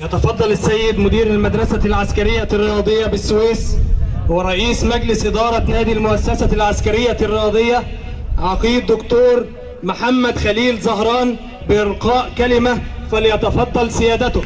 يتفضل السيد مدير المدرسة العسكرية الرياضية بالسويس ورئيس مجلس إدارة نادي المؤسسة العسكرية الرياضية عقيد دكتور محمد خليل زهران بإلقاء كلمة، فليتفضل سيادته.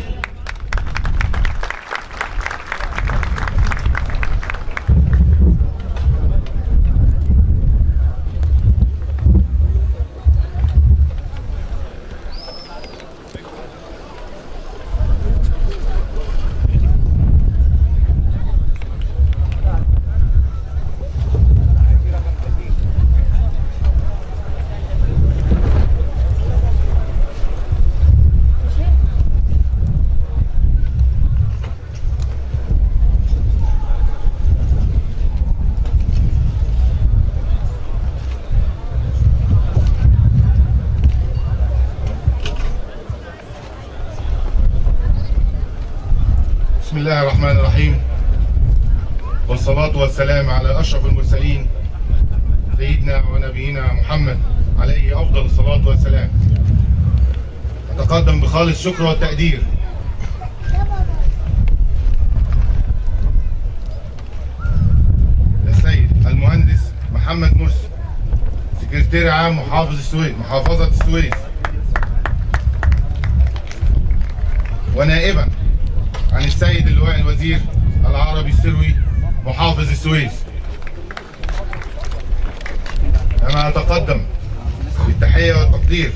بسم الله الرحمن الرحيم، والصلاة والسلام على أشرف المرسلين سيدنا ونبينا محمد عليه أفضل الصلاة والسلام. أتقدم بخالص شكر والتقدير للسيد المهندس محمد مرسي، سكرتير عام محافظة السويس، ونائبا عن السيد اللواء الوزير العربي السروي محافظ السويس. أنا أتقدم بالتحية والتقدير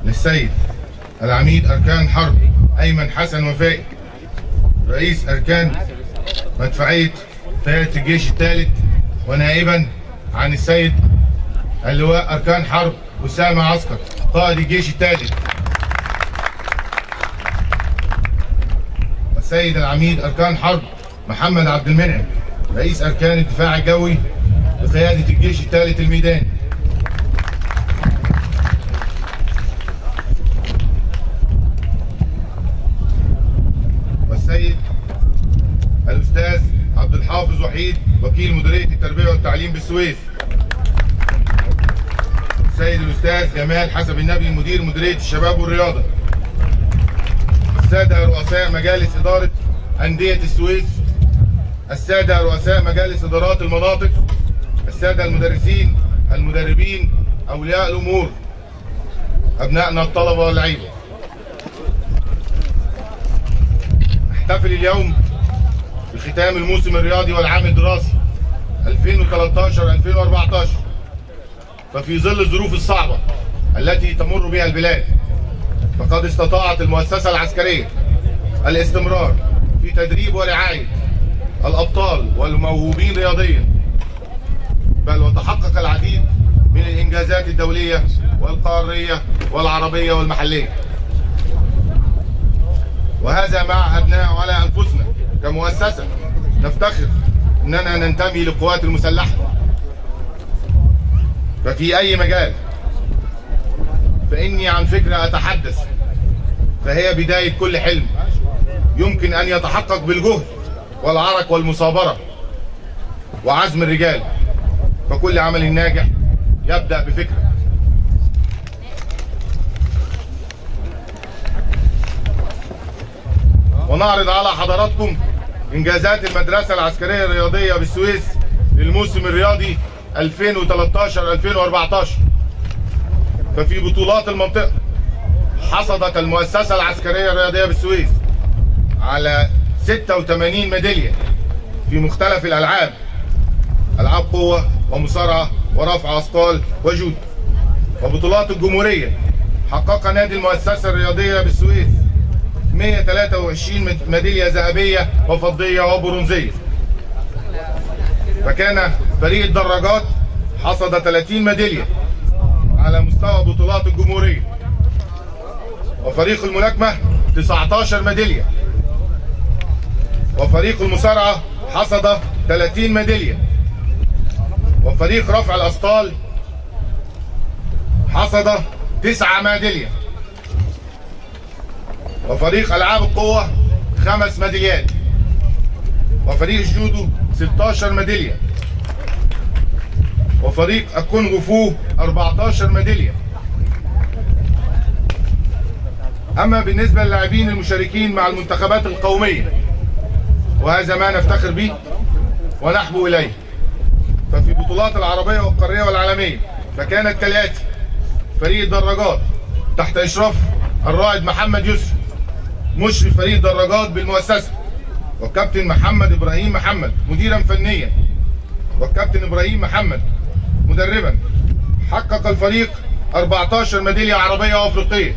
للسيد العميد أركان حرب أيمن حسن وفائي، رئيس أركان مدفعية قيادة الجيش الثالث، ونائبا عن السيد اللواء أركان حرب أسامة عسكر قائد الجيش الثالث، السيد العميد أركان حرب محمد عبد المنعم رئيس أركان الدفاع الجوي بقيادة الجيش الثالث الميداني، والسيد الأستاذ عبد الحافظ وحيد وكيل مديرية التربية والتعليم بالسويس، السيد الأستاذ جمال حسب النبي مدير مديرية الشباب والرياضة، السادة رؤساء مجالس إدارة أندية السويس، السادة رؤساء مجالس إدارات المناطق، السادة المدرسين، المدربين، أولياء الأمور، أبنائنا الطلبة واللعيبة. نحتفل اليوم بختام الموسم الرياضي والعام الدراسي 2013-2014، ففي ظل الظروف الصعبة التي تمر بها البلاد، فقد استطاعت المؤسسة العسكرية الاستمرار في تدريب ورعاية الأبطال والموهوبين رياضيا، بل وتحقق العديد من الإنجازات الدولية والقارية والعربية والمحلية، وهذا ما عهدناه على أنفسنا كمؤسسة نفتخر أننا ننتمي للقوات المسلحة. ففي أي مجال فإني عن فكرة أتحدث، فهي بداية كل حلم يمكن أن يتحقق بالجهد والعرق والمثابرة وعزم الرجال، فكل عمل ناجح يبدأ بفكرة. ونعرض على حضراتكم إنجازات المدرسة العسكرية الرياضية بالسويس للموسم الرياضي 2013-2014. ففي بطولات المنطقة حصدت المؤسسة العسكرية الرياضية بالسويس على 86 ميدالية في مختلف الألعاب، ألعاب قوة ومصارعة ورفع أثقال وجود. وبطولات الجمهورية حقق نادي المؤسسة الرياضية بالسويس 123 ميدالية ذهبية وفضية وبرونزية. فكان فريق الدراجات حصد 30 ميدالية على مستوى بطولات الجمهورية. وفريق الملاكمة 19 ميدالية. وفريق المصارعة حصد 30 ميدالية. وفريق رفع الأثقال حصد 9 ميدالية. وفريق ألعاب القوة 5 ميداليات. وفريق الجودو 16 ميدالية. وفريق الكونغ فو 14 ميدالية. أما بالنسبة للاعبين المشاركين مع المنتخبات القومية، وهذا ما نفتخر به ونحبو إليه، ففي بطولات العربية والقارية والعالمية فكانت كالآتي: فريق الدراجات تحت إشراف الرائد محمد يوسف مشرف فريق الدراجات بالمؤسسة، والكابتن محمد إبراهيم محمد مديرا فنيا، والكابتن إبراهيم محمد مدربا. حقق الفريق 14 ميدالية عربية وأفريقية.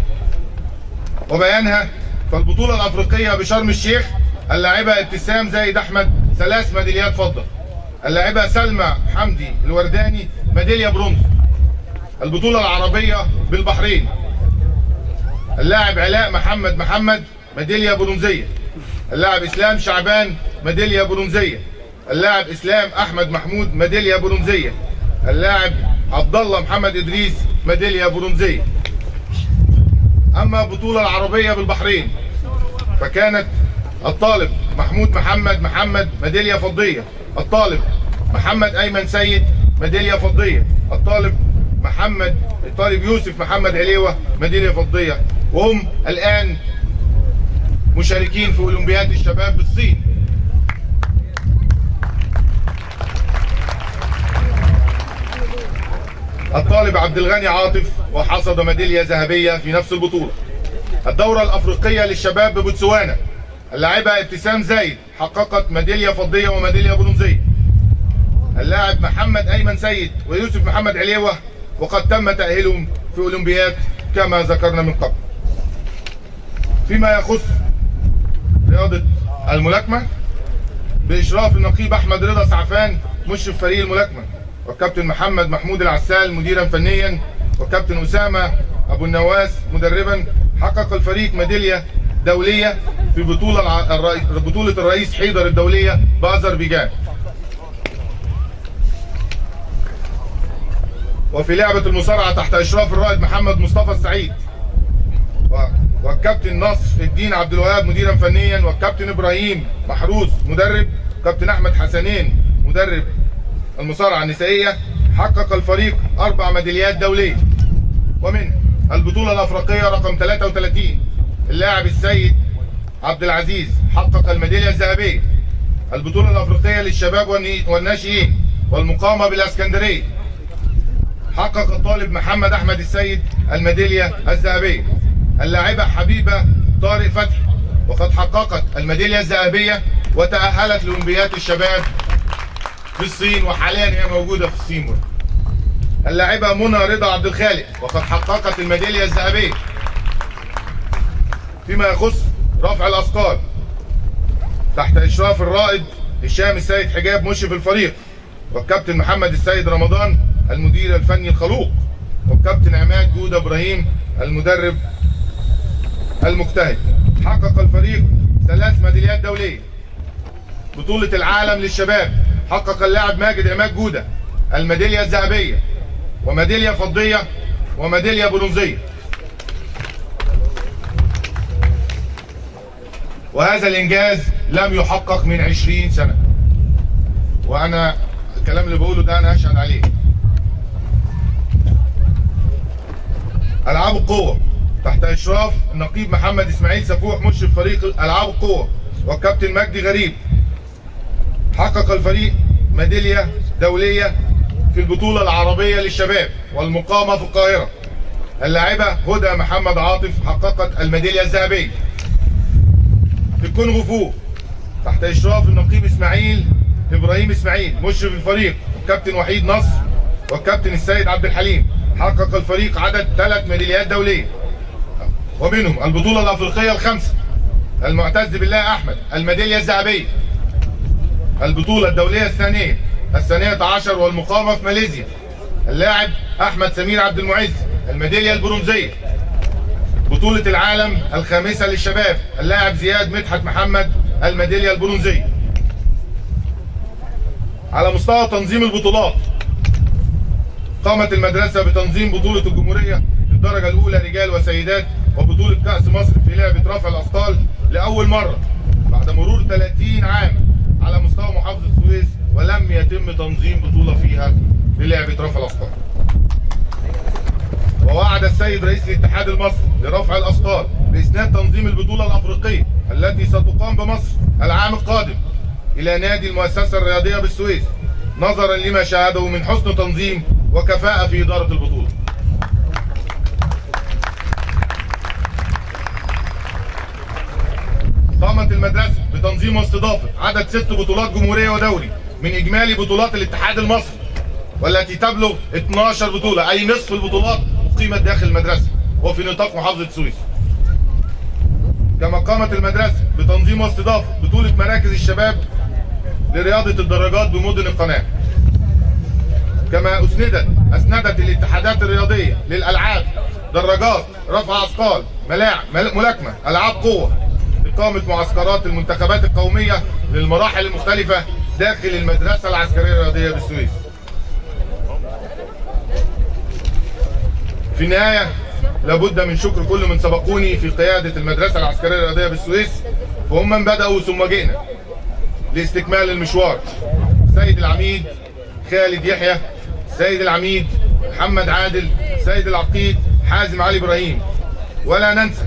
وبيانها فالبطولة الأفريقية بشرم الشيخ اللاعبة ابتسام زايد أحمد 3 ميداليات فضة. اللاعبة سلمى حمدي الورداني ميدالية برونز. البطولة العربية بالبحرين اللاعب علاء محمد ميدالية برونزية. اللاعب إسلام شعبان ميدالية برونزية. اللاعب إسلام أحمد محمود ميدالية برونزية. اللاعب عبد الله محمد إدريس ميدالية برونزية. أما البطولة العربية بالبحرين فكانت الطالب محمود محمد ميدالية فضية. الطالب محمد أيمن سيد ميدالية فضية. الطالب يوسف محمد عليوة ميدالية فضية. وهم الآن مشاركين في أولمبياد الشباب بالصين. الطالب عبد الغني عاطف وحصد ميدالية ذهبية في نفس البطولة. الدورة الأفريقية للشباب ببوتسوانا اللاعبة ابتسام زايد حققت ميدالية فضية وميدالية برونزية. اللاعب محمد أيمن سيد ويوسف محمد عليوة وقد تم تأهيلهم في أولمبياد كما ذكرنا من قبل. فيما يخص رياضة الملاكمة بإشراف النقيب أحمد رضا سعفان مشرف فريق الملاكمة، والكابتن محمد محمود العسال مديرا فنيا، والكابتن أسامة أبو النواس مدربا. حقق الفريق ميدالية دولية في بطولة الرئيس حيدر الدولية بأذربيجان. وفي لعبة المصارعة تحت إشراف الرائد محمد مصطفى السعيد والكابتن نصر الدين عبد الوهاب مديرا فنيا، والكابتن إبراهيم محروس مدرب، كابتن أحمد حسنين مدرب المصارعة النسائية. حقق الفريق 4 ميداليات دولية. ومن البطولة الأفريقية رقم 33 اللاعب السيد عبد العزيز حقق الميدالية الذهبية. البطولة الأفريقية للشباب والناشئين والمقامة بالإسكندرية حقق الطالب محمد أحمد السيد الميدالية الذهبية. اللاعبة حبيبة طارق فتحي وقد حققت الميدالية الذهبية وتأهلت لأولمبياد الشباب بالصين، وحاليا هي موجودة في الصين. اللاعبة منى رضا عبد الخالق وقد حققت الميدالية الذهبية. فيما يخص رفع الأثقال تحت إشراف الرائد هشام السيد حجاب مشرف الفريق، والكابتن محمد السيد رمضان المدير الفني الخلوق، والكابتن عماد جودة إبراهيم المدرب المجتهد. حقق الفريق 3 ميداليات دولية. بطولة العالم للشباب حقق اللاعب ماجد عماد جودة الميدالية الذهبية وميدالية فضية وميدالية برونزية. وهذا الإنجاز لم يحقق من 20 سنة، وأنا الكلام اللي بقوله ده أنا أشهد عليه. ألعاب القوة تحت إشراف النقيب محمد إسماعيل سفوح مشرف فريق ألعاب القوة، والكابتن مجدي غريب. حقق الفريق ميدالية دولية في البطولة العربية للشباب والمقامة في القاهرة. اللاعبة هدى محمد عاطف حققت الميدالية الذهبية. في الكونغ فو تحت إشراف النقيب إبراهيم إسماعيل مشرف الفريق، والكابتن وحيد نصر والكابتن السيد عبد الحليم. حقق الفريق عدد 3 ميداليات دولية، ومنهم البطولة الأفريقية الخمسة المعتز بالله أحمد الميدالية الذهبية. البطولة الدولية الثانية عشر والمقامة في ماليزيا اللاعب أحمد سمير عبد المعز الميدالية البرونزية. بطولة العالم الخامسة للشباب اللاعب زياد مدحت محمد الميدالية البرونزية. على مستوى تنظيم البطولات، قامت المدرسة بتنظيم بطولة الجمهورية للدرجة الأولى رجال وسيدات وبطولة كأس مصر في لعبة رفع الأثقال لأول مرة بعد مرور 30 عام على مستوى محافظة السويس، ولم يتم تنظيم بطولة فيها للعبة رفع الأثقال. ووعد السيد رئيس الاتحاد المصري لرفع الأثقال بإسناد تنظيم البطولة الأفريقية التي ستقام بمصر العام القادم إلى نادي المؤسسة الرياضية بالسويس، نظرا لما شاهده من حسن تنظيم وكفاءة في إدارة البطولة. قامت المدرسة بتنظيم واستضافة عدد 6 بطولات جمهورية ودوري من إجمالي بطولات الاتحاد المصري، والتي تبلغ 12 بطولة، أي نصف البطولات أقيمت داخل المدرسة وفي نطاق محافظة السويس. كما قامت المدرسة بتنظيم واستضافة بطولة مراكز الشباب لرياضة الدراجات بمدن القناة. كما أسندت الاتحادات الرياضية للألعاب دراجات، رفع أثقال، ملاعب، ملاكمة، ألعاب قوة، إقامة معسكرات المنتخبات القومية للمراحل المختلفة داخل المدرسة العسكرية الرياضية بالسويس. في النهاية لابد من شكر كل من سبقوني في قيادة المدرسة العسكرية الرياضية بالسويس، فهم من بدأوا ثم جئنا لاستكمال المشوار. السيد العميد خالد يحيى، السيد العميد محمد عادل، السيد العقيد حازم علي إبراهيم، ولا ننسى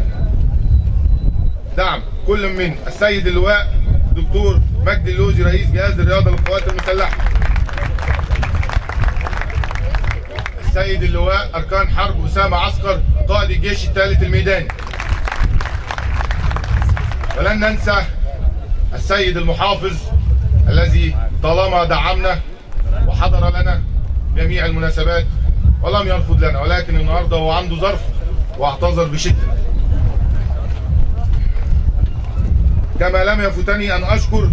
دعم كل من السيد اللواء دكتور مجدي اللوزي رئيس جهاز الرياضة للقوات المسلحة، السيد اللواء أركان حرب أسامة عسكر قائد الجيش الثالث الميداني، ولن ننسى السيد المحافظ الذي طالما دعمنا وحضر لنا جميع المناسبات ولم يرفض لنا، ولكن النهارده هو عنده ظرف واعتذر بشدة. كما لم يفوتني أن أشكر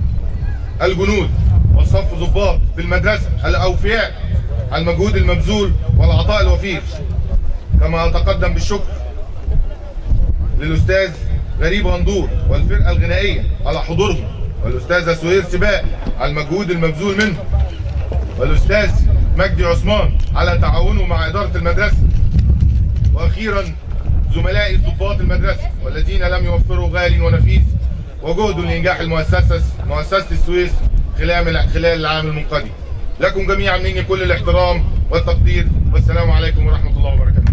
الجنود والصف ضباط بالمدرسة الأوفياء على المجهود المبذول والعطاء الوفير. كما أتقدم بالشكر للأستاذ غريب غندور والفرقة الغنائية على حضورهم، والأستاذة سهير سباق على المجهود المبذول منهم، والأستاذ مجدي عثمان على تعاونه مع إدارة المدرسة، وأخيرا زملائي ضباط المدرسة والذين لم يوفروا غال ونفيس وجهد لإنجاح مؤسسة السويس خلال العام المنقضي. لكم جميعا مني كل الاحترام والتقدير، والسلام عليكم ورحمة الله وبركاته.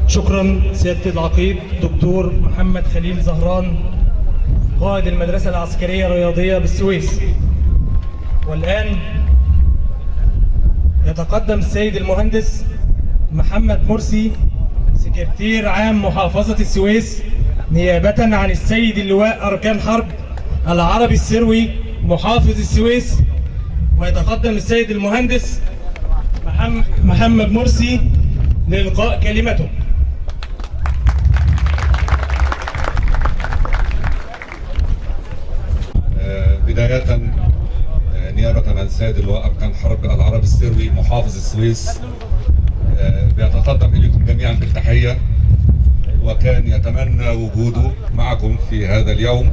شكرا سيادة العقيد دكتور محمد خليل زهران قائد المدرسة العسكرية الرياضية بالسويس. والآن يتقدم السيد المهندس محمد مرسي سكرتير عام محافظة السويس نيابة عن السيد اللواء أركان حرب العربي السروي محافظ السويس، ويتقدم السيد المهندس محمد مرسي لإلقاء كلمته. بداية نيابة عن السيد اللواء أركان حرب العربي السروي محافظ السويس بيتقدم إليكم جميعا بالتحية، وكان يتمنى وجوده معكم في هذا اليوم،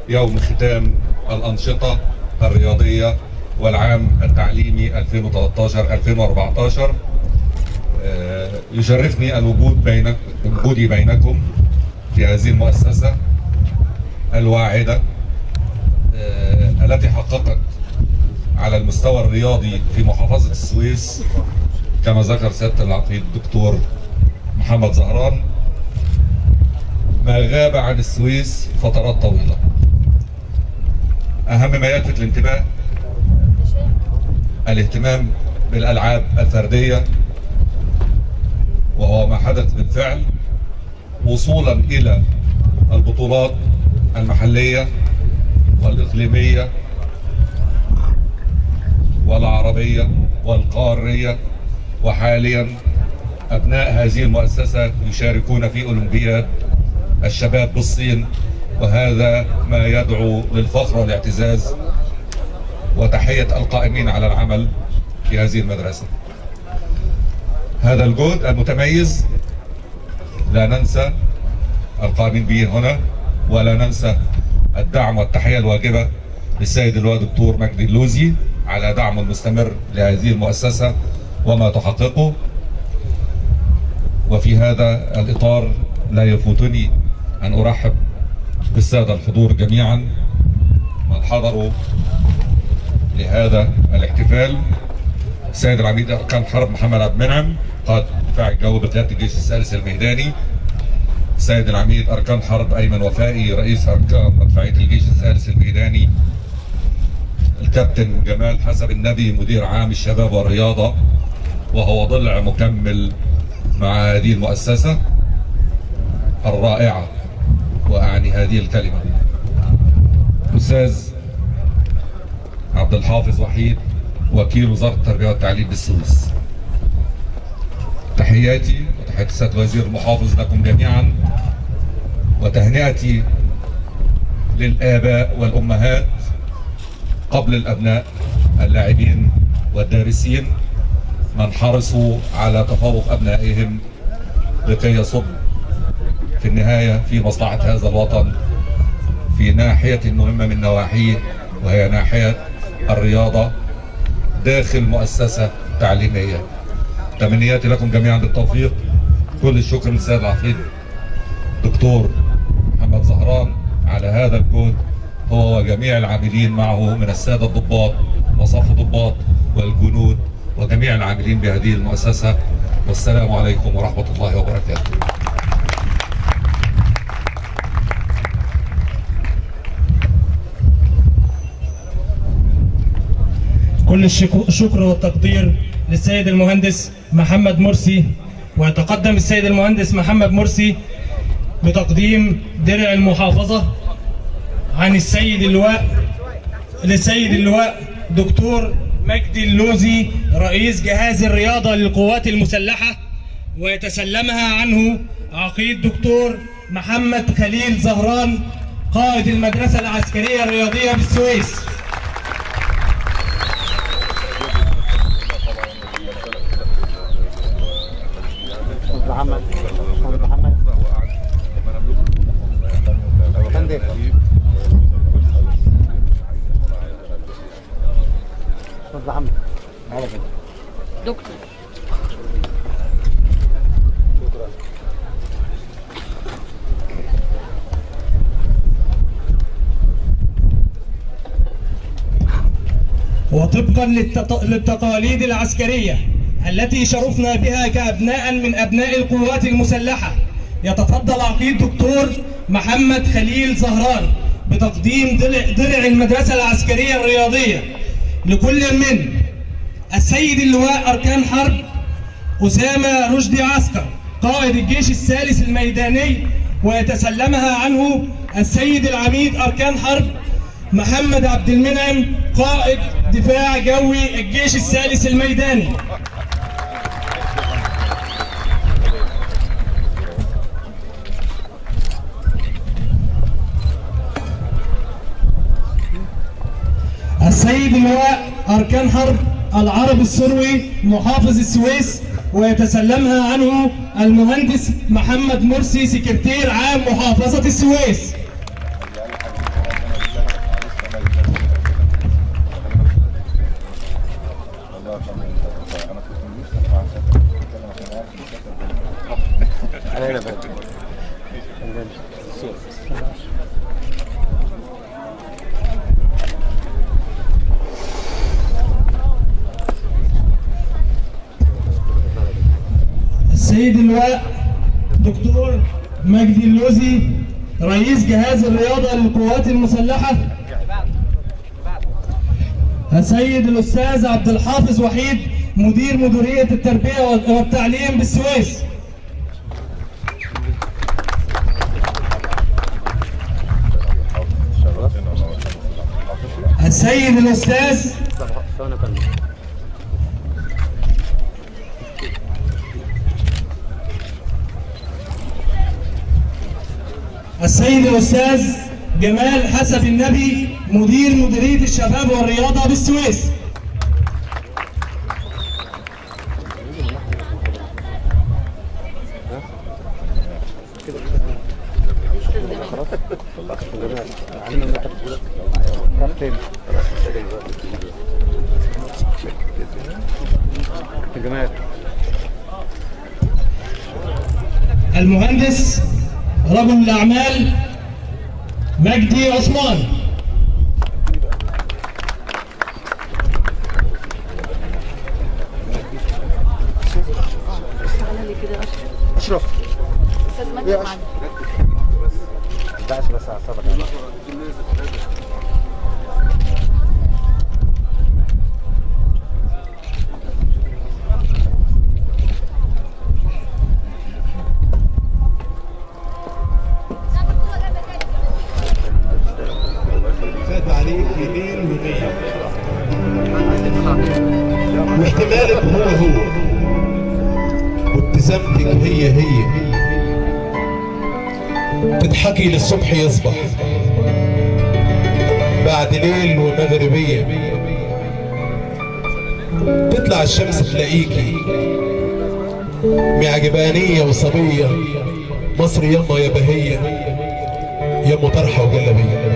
يوم ختام الأنشطة الرياضية والعام التعليمي 2013-2014. يشرفني وجودي بينكم في هذه المؤسسة الواعدة التي حققت على المستوى الرياضي في محافظة السويس كما ذكر سيادة العقيد الدكتور محمد زهران ما غاب عن السويس فترات طويلة. أهم ما يلفت الانتباه الاهتمام بالألعاب الفردية، وهو ما حدث بالفعل وصولا إلى البطولات المحلية والإقليمية والعربية والقارية، وحاليا أبناء هذه المؤسسة يشاركون في أولمبياد الشباب بالصين، وهذا ما يدعو للفخر والاعتزاز. وتحية القائمين على العمل في هذه المدرسة. هذا الجهد المتميز لا ننسى القائمين به هنا، ولا ننسى الدعم والتحية الواجبة للسيد اللواء دكتور مجدي اللوزي على دعمه المستمر لهذه المؤسسة وما تحققه. وفي هذا الإطار لا يفوتني أن أرحب بالسادة الحضور جميعا من حضروا لهذا الاحتفال. السيد العميد أركان حرب محمد عبد المنعم قائد دفاع الجو بقيادة الجيش الثالث الميداني، السيد العميد أركان حرب أيمن وفائي رئيس أركان مدفعية الجيش الثالث الميداني، الكابتن جمال حسب النبي مدير عام الشباب والرياضة وهو ضلع مكمل مع هذه المؤسسة الرائعة، وأعني هذه الكلمة، الأستاذ عبد الحافظ وحيد وكيل وزارة التربية والتعليم بالسويس. تحياتي وتحية السيد وزير المحافظ لكم جميعا، وتهنئتي للآباء والأمهات قبل الأبناء اللاعبين والدارسين من حرصوا على تفوق أبنائهم لكي يصب في النهاية في مصلحة هذا الوطن في ناحية مهمة من نواحيه، وهي ناحية الرياضة داخل مؤسسة تعليمية. تمنياتي لكم جميعا بالتوفيق. كل الشكر للسيد العقيد دكتور محمد زهران على هذا الجهد، هو وجميع العاملين معه من السادة الضباط وصف الضباط والجنود وجميع العاملين بهذه المؤسسة. والسلام عليكم ورحمة الله وبركاته. كل الشكر والتقدير للسيد المهندس محمد مرسي. ويتقدم السيد المهندس محمد مرسي بتقديم درع المحافظة عن للسيد اللواء دكتور مجدي اللوزي رئيس جهاز الرياضة للقوات المسلحة، ويتسلمها عنه عقيد دكتور محمد خليل زهران قائد المدرسة العسكرية الرياضية بالسويس. محمد دكتور وطبقا للتقاليد العسكرية التي شرفنا بها كأبناء من أبناء القوات المسلحة، يتفضل عقيد دكتور محمد خليل زهران بتقديم درع المدرسة العسكرية الرياضية لكل من السيد اللواء أركان حرب أسامة رشدي عسكر قائد الجيش الثالث الميداني، ويتسلمها عنه السيد العميد أركان حرب محمد عبد المنعم قائد دفاع جوي الجيش الثالث الميداني. السيد اللواء أركان حرب العربي السروي محافظ السويس، ويتسلمها عنه المهندس محمد مرسي سكرتير عام محافظة السويس. السيد اللواء دكتور مجدي اللوزي رئيس جهاز الرياضة للقوات المسلحة، السيد الأستاذ عبد الحافظ وحيد مدير مديرية التربية والتعليم بالسويس، السيد الأستاذ السيد الأستاذ جمال حسب النبي مدير مديرية الشباب والرياضة بالسويس. المهندس رجل الأعمال مجدي عثمان. اشرف استاذ مجدي معانا. دعش بس اعصابك يا جماعه. فات عليك 200 و100 واحتمالك هو وابتسامتك هي تضحكي للصبح يصبح بعد ليل ومغربية تطلع الشمس تلاقيكي معجبانية وصبية مصر يما يا بهية يما طرحة وجلبية.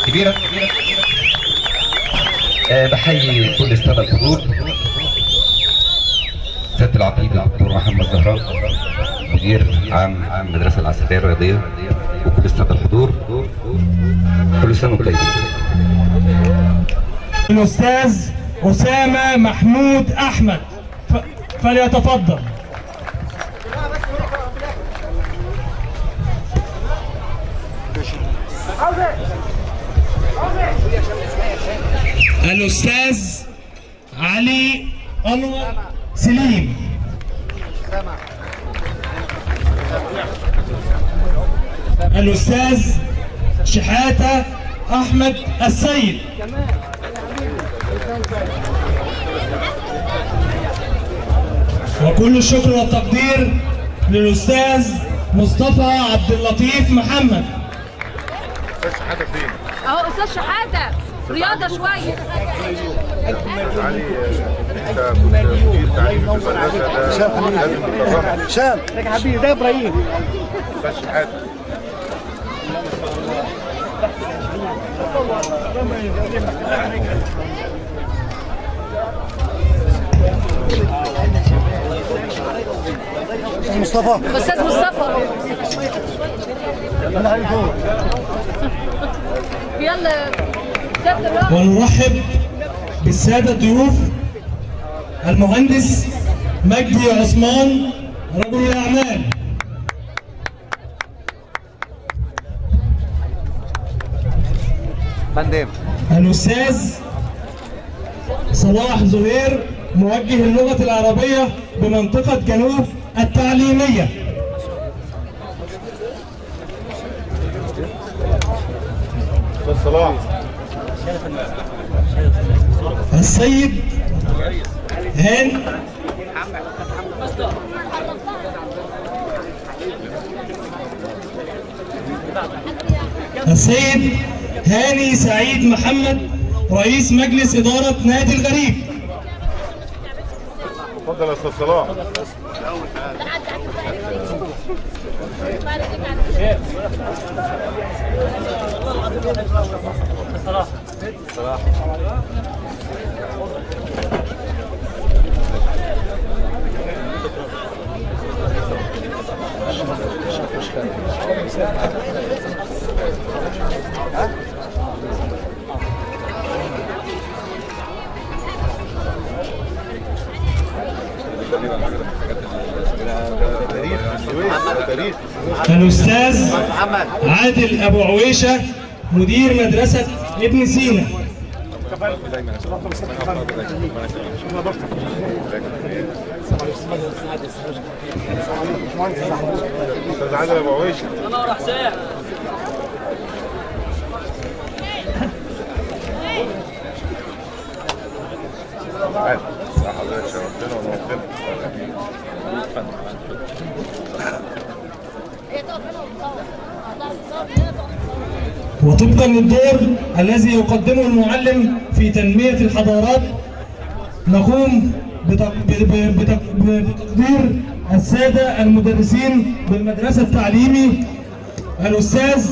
كبيرة. بحيي كل السادة الحضور، سيادة العقيد الدكتور محمد زهران مدير عام المدرسة العسكرية الرياضية، وكل السادة الحضور، كل سنة وانتم طيبين. الأستاذ أسامة محمود أحمد فليتفضل. الأستاذ علي أنور سليم. الأستاذ شحاتة أحمد السيد. وكل الشكر والتقدير للأستاذ مصطفى عبد اللطيف محمد. اهو استاذ شحاته رياضه شويه. هشام يا حبيبي ده ابراهيم. مصطفى استاذ مصطفى يلا. ونرحب بالسادة الضيوف، المهندس مجدي عثمان رجل الأعمال، فندم الأستاذ صلاح زهير موجه اللغة العربية بمنطقة جنوب التعليمية، السيد هاني سعيد محمد رئيس مجلس إدارة نادي الغريب. اتفضل يا استاذ صلاح. الأستاذ عادل أبو عويشة مدير مدرسة ابن سينا. استاذ عادل ابو عويشه. حضرتك شرفتنا ونورتنا. وطبقا للدور الذي يقدمه المعلم في تنمية الحضارات، نقوم بتقدير السادة المدرسين بالمدرسة التعليمي الأستاذ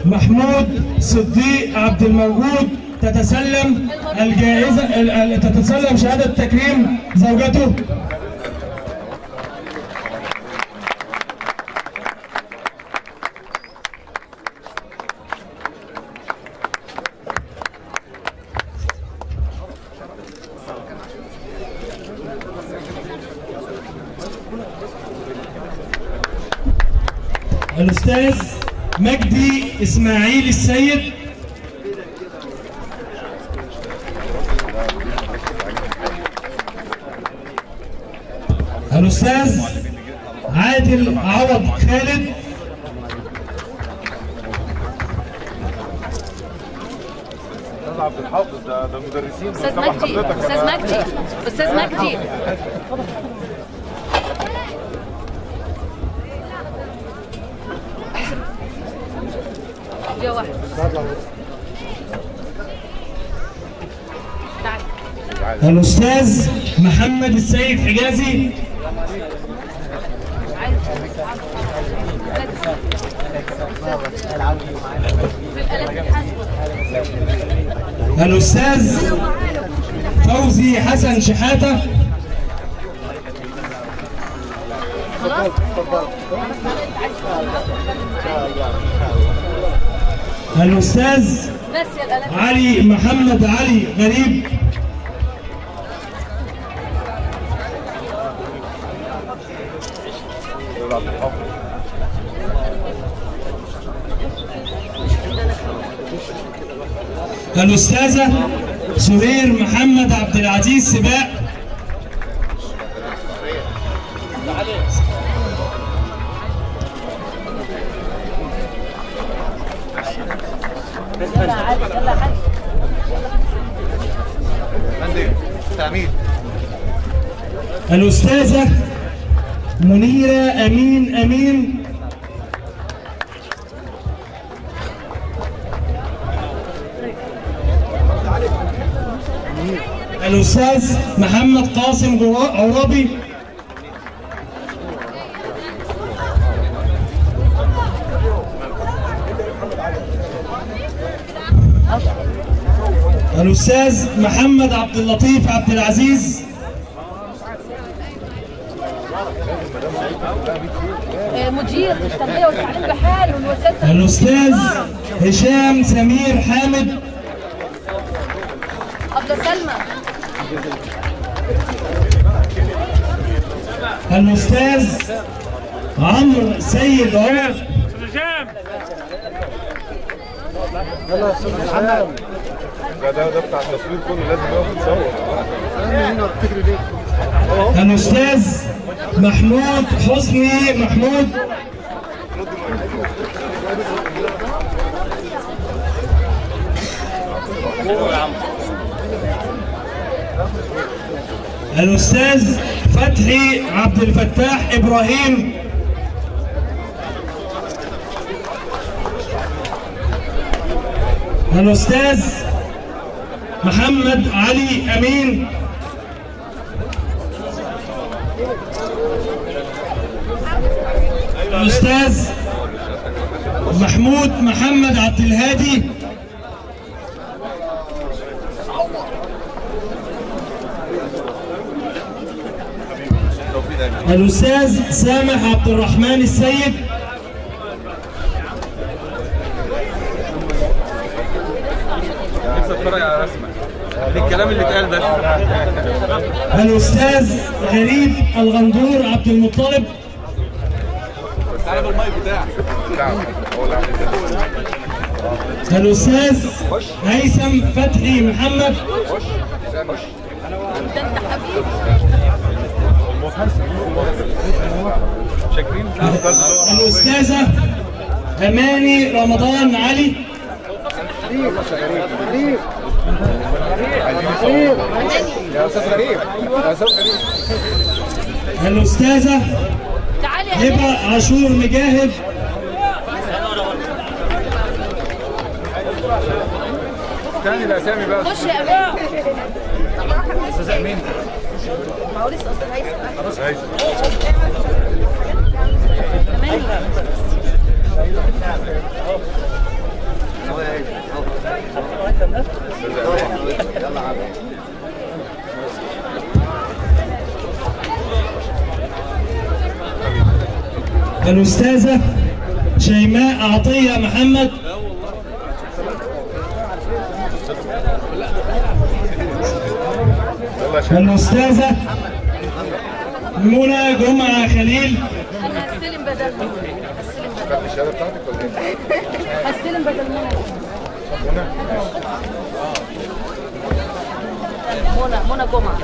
محمود صديق عبد الموجود. تتسلم الجائزة، تتسلم شهادة تكريم زوجته الأستاذ مجدي إسماعيل السيد. الأستاذ عادل عوض خالد. عبد الحافظ ده مدرسين. استاذ مجدي استاذ مجدي استاذ مجدي. يا واحد الأستاذ محمد السيد حجازي. في القلم الأستاذ فوزي حسن شحاتة. الأستاذ علي محمد علي غريب. الأستاذة سهير محمد عبد العزيز سباق. الأستاذة منيرة أمين. الأستاذ محمد قاسم عرابي. الأستاذ محمد عبد اللطيف عبد العزيز. مدير التربية والتعليم بحال والوسائل. الأستاذ هشام سمير حامد. أبلة سلمى. الأستاذ عمرو سيد عمر. ده بتاع التصوير كله لازم يقف يتصور. الأستاذ محمود حسني محمود. الأستاذ فتحي عبد الفتاح إبراهيم. الأستاذ محمد علي أمين. الأستاذ محمود محمد عبد الهادي. الأستاذ سامح عبد الرحمن السيد. نفسي اتفرج على رسمك الكلام اللي اتقال بس. الأستاذ غريب الغندور عبد المطلب. تعالى بالمايك بتاعك. الأستاذ هيثم فتحي محمد. الأستاذة أماني رمضان علي. الأستاذة هبة عاشور مجاهد. تاني الاسامي بقى. خش يا أمين. استاذ امين. ما هو لسه أستاذ هيثم. خلاص هيثم. الأستاذة شيماء عطية محمد. الأستاذة منى جمعة خليل. أنا هستلم بدل منى. الشهاده بتاعتك ولا ايه؟ هستلم بدل منى. منى جمعة.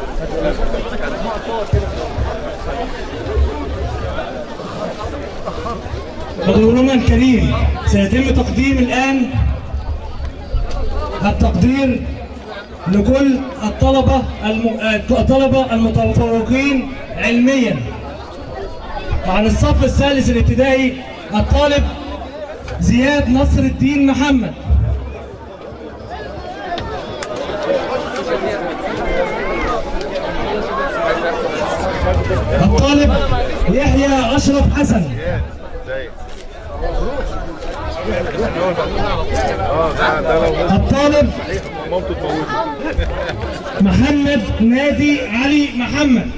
حضورنا الكريم، سيتم تقديم الآن التقدير لكل الطلبة المتفوقين علميا. وعن الصف الثالث الابتدائي الطالب زياد نصر الدين محمد. الطالب يحيى أشرف حسن. الطالب مامته تموته. محمد نادي علي محمد.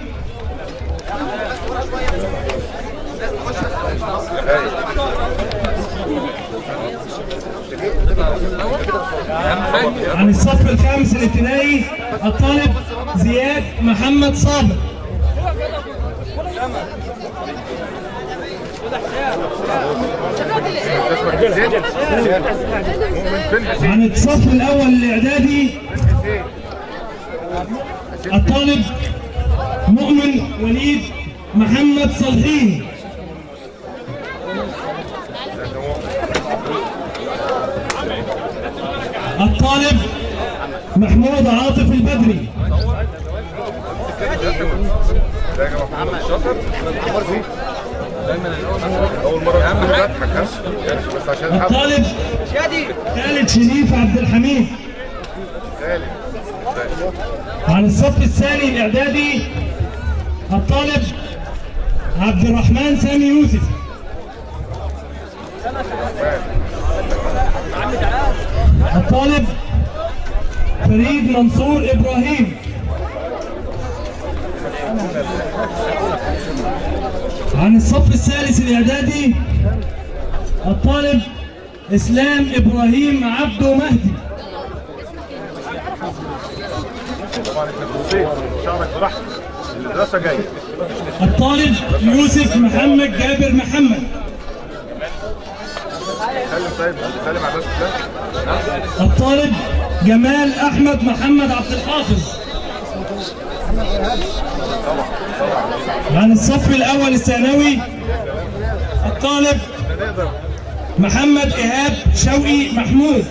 عن الصف الخامس الابتدائي الطالب زياد محمد صابر. عن الصف الاول الاعدادي الطالب مؤمن وليد محمد صالحين. الطالب محمود عاطف البدري. اول مره بضحك بس عشان الطالب خالد شريف عبد الحميد. عن الصف الثاني الاعدادي الطالب عبد الرحمن سامي يوسف. الطالب فريد منصور ابراهيم. عن الصف الثالث الاعدادي الطالب اسلام ابراهيم عبده مهدي. طبعا انت بتصير شعرك براحتك الدراسه جايه. الطالب يوسف محمد جابر محمد. سلم طيب سلم على الناس. الطالب جمال احمد محمد عبد الحافظ. عن الصف الاول الثانوي الطالب محمد ايهاب شوقي محمود.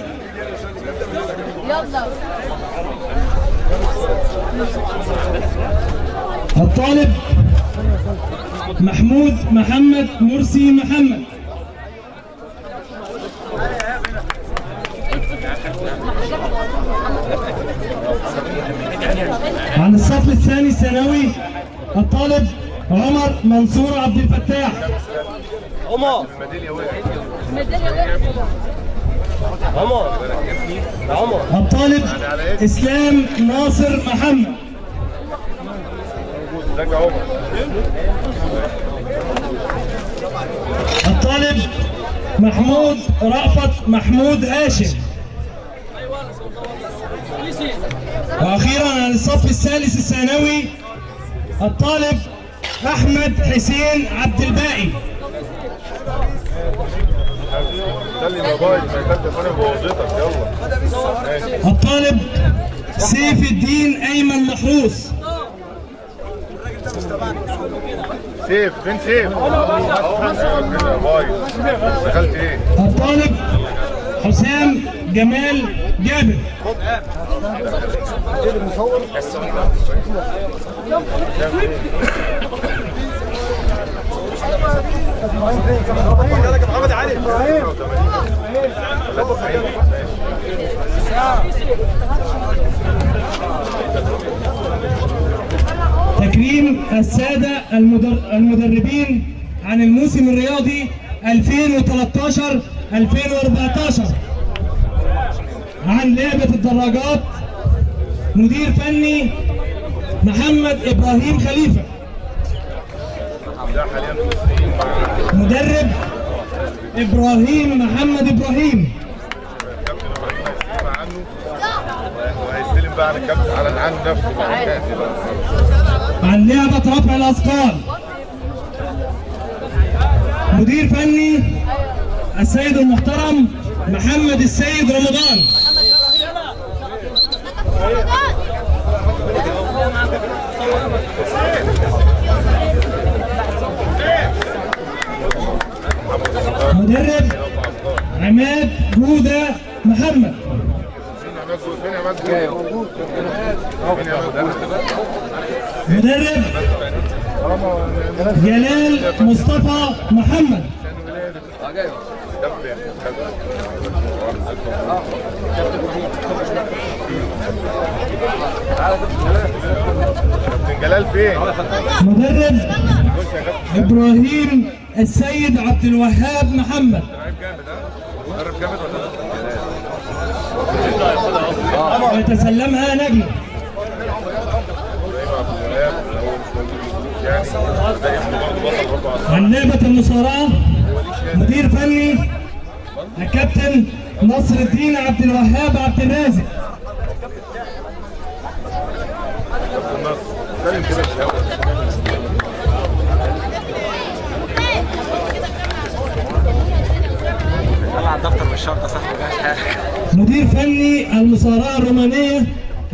الطالب محمود محمد مرسي محمد. عن الصف الثاني الثانوي الطالب عمر منصور عبد الفتاح. عمر الطالب اسلام ناصر محمد. ازيك يا عمر. الطالب محمود رأفت محمود هاشم. واخيرا عن الصف الثالث الثانوي الطالب احمد حسين عبد الباقي. سلم يا باي ما يكتب انا بوظيفتك يلا. الطالب سيف الدين ايمن محروس. سيف فين سيف؟ يا باي دخلت ايه؟ الطالب حسام جمال جابر. محمد علي. تكريم السادة المدربين عن الموسم الرياضي 2013-2014. عن لعبة الدراجات مدير فني محمد إبراهيم خليفة. مدرب إبراهيم محمد إبراهيم. وهيستلم بقى عن الكابتن عن نفسه. عن لعبة رفع الأثقال مدير فني السيد المحترم محمد السيد رمضان. مدرب عماد جودة محمد. مدرب جلال مصطفى محمد. كابتن جلال فين؟ مدرب ابراهيم السيد عبد الوهاب محمد. مدرب جامد ولا ويتسلمها نجمة. عن لعبة المصارعة مدير فني الكابتن نصر الدين عبد الوهاب عبد الرازق. طلع الدفتر من الشنطه صح حاجه. مدير فني المصارعة الرومانية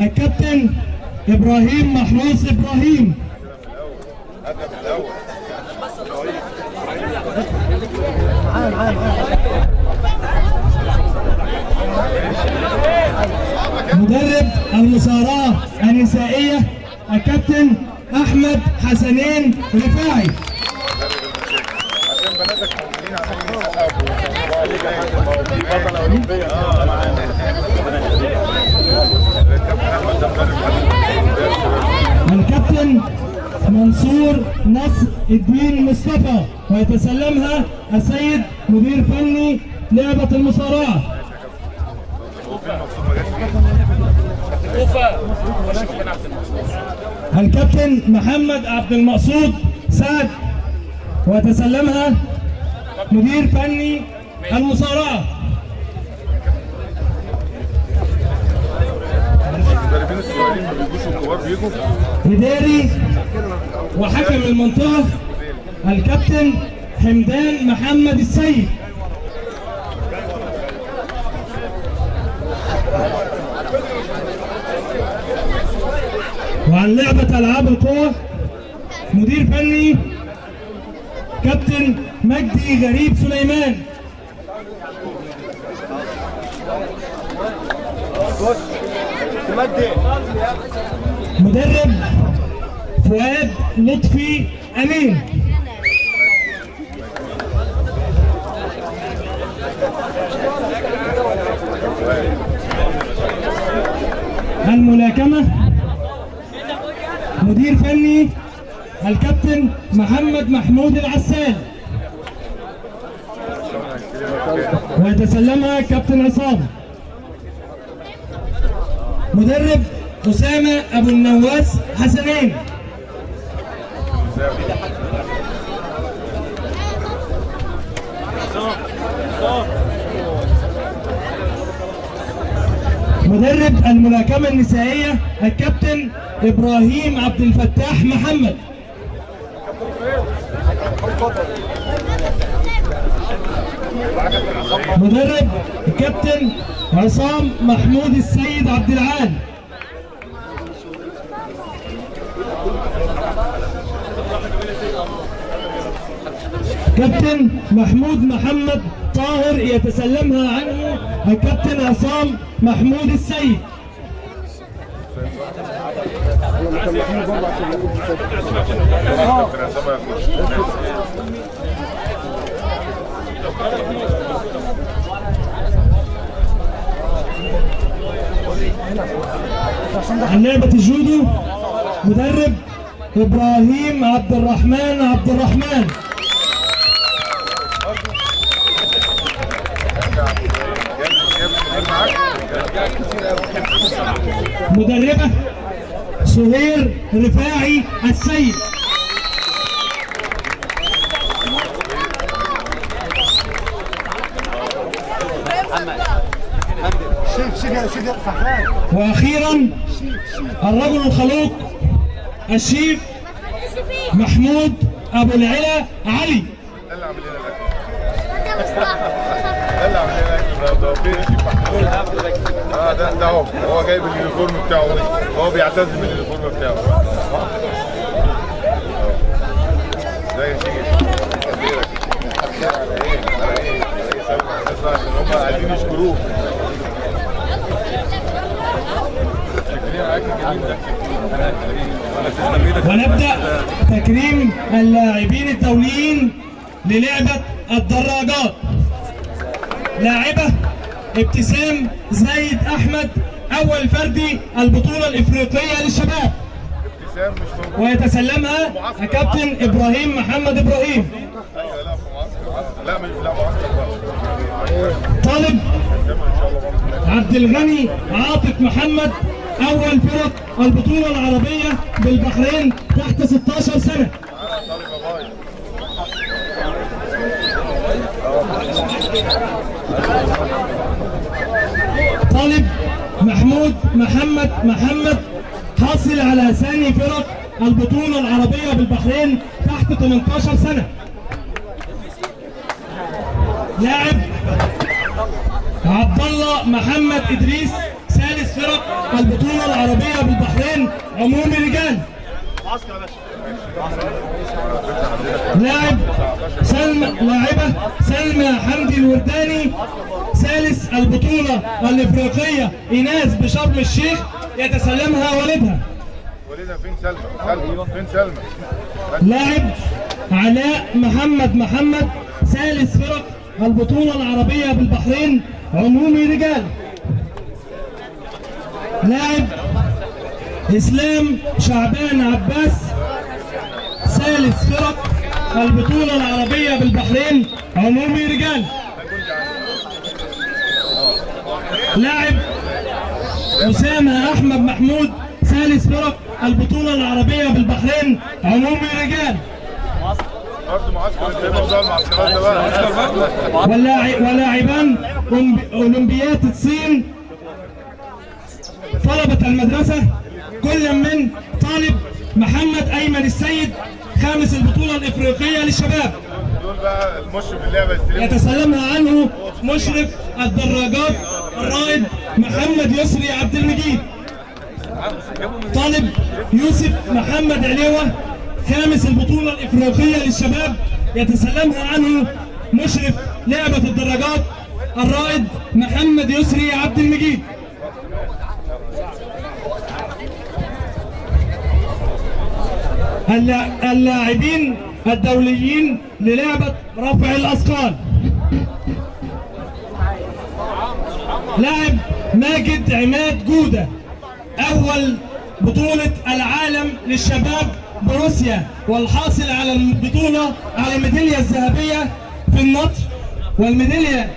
الكابتن إبراهيم محروس إبراهيم. مدرب المصارعة النسائية الكابتن أحمد حسنين رفاعي. الكابتن منصور نصر الدين مصطفى، ويتسلمها السيد مدير فني لعبة المصارعة. الكابتن محمد عبد المقصود سعد، ويتسلمها مدير فني المصارعة. إداري وحكم المنطقة الكابتن حمدان محمد السيد. وعن لعبة ألعاب القوى مدير فني كابتن مجدي غريب سليمان. مدرب فؤاد لطفي أمين. الملاكمة مدير فني الكابتن محمد محمود العسال، ويتسلمها كابتن عصام. مدرب أسامة أبو النواس حسنين. مدرب الملاكمة النسائية الكابتن إبراهيم عبد الفتاح محمد. مدرب الكابتن عصام محمود السيد عبد العال. كابتن محمود محمد طاهر، يتسلمها عنه الكابتن عصام محمود السيد. عن لعبة الجودو مدرب إبراهيم عبد الرحمن. مدربة سهير رفاعي السيد. واخيرا الرجل الخلوق الشيف محمود ابو العلا علي. ده هو جايب اليونيفورم بتاعه، هو بيعتز باليونيفورم بتاعه. ده يا شيخ عشان هم عايزين يشكروه. ونبدأ تكريم اللاعبين الدوليين للعبة الدراجات. لاعبة ابتسام زايد أحمد، أول فردي البطولة الإفريقية للشباب، ويتسلمها الكابتن إبراهيم محمد إبراهيم. لا معسكر، لا معسكر. طالب عبد الغني عاطف محمد، اول فرق البطوله العربيه بالبحرين تحت 16 سنه. طالب محمود محمد حاصل على ثاني فرق البطوله العربيه بالبحرين تحت 18 سنه. لاعب عبد الله محمد ادريس ثالث فرق البطوله العربيه بالبحرين عمومي رجال. لاعبه سلمى حمدي الورداني ثالث البطوله الافريقيه اناث بشرم الشيخ، يتسلمها والدها. فين سلمى؟ فين سلمى؟ لاعب علاء محمد ثالث فرق البطولة العربية بالبحرين عمومي رجال. لاعب إسلام شعبان عباس ثالث فرق البطولة العربية بالبحرين عمومي رجال. لاعب أسامة أحمد محمود ثالث فرق البطولة العربية بالبحرين عمومي رجال. ولاعبان أولمبيات الصين طلبة المدرسة، كل من طالب محمد أيمن السيد خامس البطولة الإفريقية للشباب، دول بقى المشرف اللعبة يتسلمها عنه مشرف الدراجات الرائد محمد يسري عبد المجيد. طالب يوسف محمد عليوة خامس البطولة الإفريقية للشباب، يتسلمها عنه مشرف لعبة الدراجات الرائد محمد يسري عبد المجيد. اللاعبين الدوليين للعبة رفع الأثقال. لاعب ماجد عماد جودة أول بطولة العالم للشباب بروسيا، والحاصل على البطولة على الميدالية الذهبية في النطر والميدالية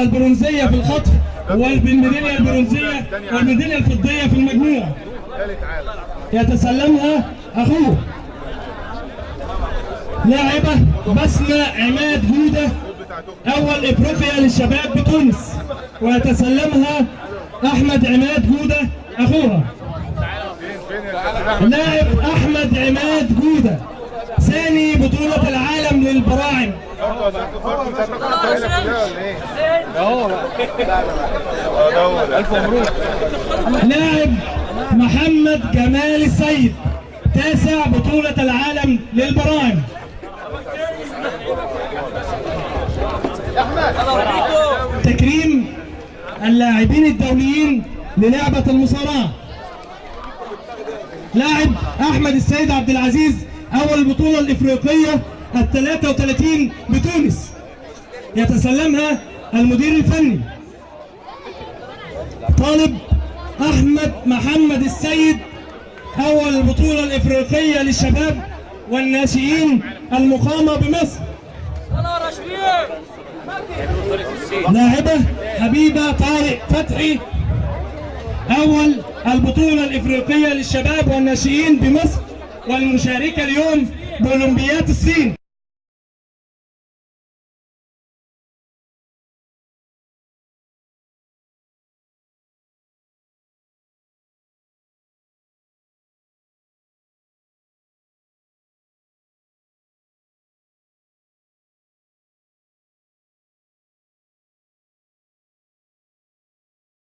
البرونزية في الخطف والميدالية البرونزية والميدالية الفضية في المجموع، يتسلمها أخوه. لاعبة بسمة عماد جودة أول إفريقيا للشباب بتونس، ويتسلمها أحمد عماد جودة أخوها. لاعب أحمد عماد جودة ثاني بطولة العالم للبراعم. لاعب محمد جمال السيد تاسع بطولة العالم للبراعم. تكريم اللاعبين الدوليين للعبة المصارعة. لاعب أحمد السيد عبد العزيز أول البطولة الإفريقية ال33 بتونس، يتسلمها المدير الفني. طالب أحمد محمد السيد أول البطولة الإفريقية للشباب والناشئين المقامة بمصر. لاعبة حبيبة طارق فتحي أول البطولة الإفريقية للشباب والناشئين بمصر، والمشاركة اليوم بأولمبيات الصين.